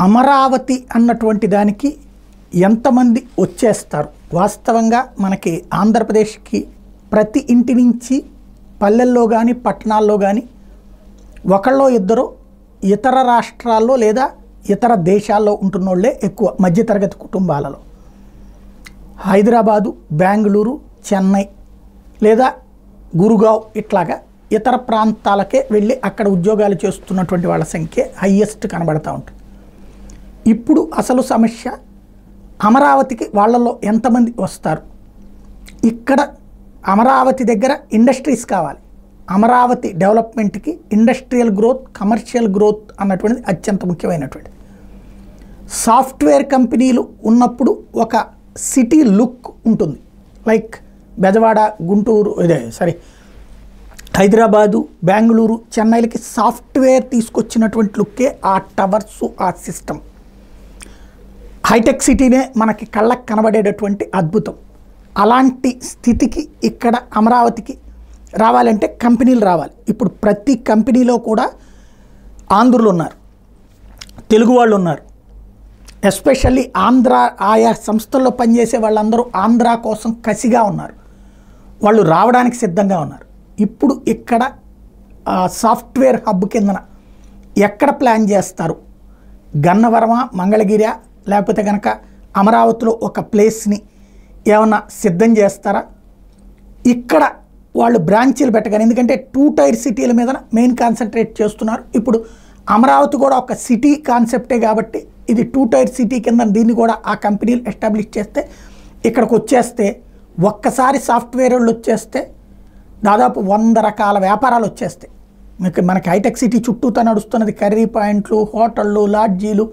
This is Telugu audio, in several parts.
అమరావతి అన్నటువంటి దానికి ఎంతమంది వచ్చేస్తారు? వాస్తవంగా మనకి ఆంధ్రప్రదేశ్కి ప్రతి ఇంటి నుంచి పల్లెల్లో కానీ పట్టణాల్లో కానీ ఒకళ్ళో ఇద్దరు ఇతర రాష్ట్రాల్లో లేదా ఇతర దేశాల్లో ఉంటున్నోళ్ళే ఎక్కువ, మధ్యతరగతి కుటుంబాలలో. హైదరాబాదు, బెంగళూరు, చెన్నై లేదా గురుగావ్ ఇట్లాగా ఇతర ప్రాంతాలకే వెళ్ళి అక్కడ ఉద్యోగాలు చేస్తున్నటువంటి వాళ్ళ సంఖ్య హయ్యెస్ట్ కనబడతా ఉంటుంది. ఇప్పుడు అసలు సమస్య అమరావతికి వాళ్ళల్లో ఎంతమంది వస్తారు? ఇక్కడ అమరావతి దగ్గర ఇండస్ట్రీస్ కావాలి. అమరావతి డెవలప్మెంట్కి ఇండస్ట్రియల్ గ్రోత్, కమర్షియల్ గ్రోత్ అన్నటువంటిది అత్యంత ముఖ్యమైనటువంటి. సాఫ్ట్వేర్ కంపెనీలు ఉన్నప్పుడు ఒక సిటీ లుక్ ఉంటుంది. లైక్ బెజవాడ, గుంటూరు, హైదరాబాదు, బెంగళూరు, చెన్నైలకి సాఫ్ట్వేర్ తీసుకొచ్చినటువంటి లుక్కే ఆ టవర్స్, ఆ సిస్టమ్. హైటెక్ సిటీనే మనకి కళ్ళకు కనబడేటటువంటి అద్భుతం. అలాంటి స్థితికి ఇక్కడ అమరావతికి రావాలంటే కంపెనీలు రావాలి. ఇప్పుడు ప్రతి కంపెనీలో కూడా ఆంధ్రులు ఉన్నారు, తెలుగు వాళ్ళు ఉన్నారు. ఎస్పెషల్లీ ఆంధ్ర ఆయా సంస్థల్లో పనిచేసే వాళ్ళందరూ ఆంధ్ర కోసం కసిగా ఉన్నారు. వాళ్ళు రావడానికి సిద్ధంగా ఉన్నారు. ఇప్పుడు ఇక్కడ సాఫ్ట్వేర్ హబ్ కిందన ఎక్కడ ప్లాన్ చేస్తారు? గన్నవరమా, మంగళగిరి, లేకపోతే కనుక అమరావతిలో ఒక ప్లేస్ని ఏమన్నా సిద్ధం చేస్తారా? ఇక్కడ వాళ్ళు బ్రాంచీలు పెట్టగానే, ఎందుకంటే 2 టైర్ సిటీల మీద మెయిన్ కాన్సన్ట్రేట్ చేస్తున్నారు. ఇప్పుడు అమరావతి కూడా ఒక సిటీ కాన్సెప్టే కాబట్టి ఇది 2 టైర్ సిటీ కింద దీన్ని కూడా ఆ కంపెనీలు ఎస్టాబ్లిష్ చేస్తే ఇక్కడికి వచ్చేస్తే, ఒక్కసారి సాఫ్ట్వేర్ వాళ్ళు వచ్చేస్తే దాదాపు 100 రకాల వ్యాపారాలు వచ్చేస్తాయి. మనకి హైటెక్ సిటీ చుట్టూతో నడుస్తున్నది కర్రీ పాయింట్లు, హోటళ్ళు, లాడ్జీలు,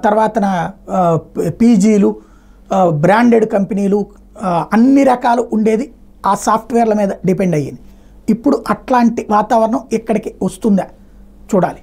తర్వాత పీజీలు, బ్రాండెడ్ కంపెనీలు, అన్ని రకాలు ఉండేది ఆ సాఫ్ట్వేర్ల మీద డిపెండ్ అయ్యింది. ఇప్పుడు అట్లాంటి వాతావరణం ఇక్కడికి వస్తుందా చూడాలి.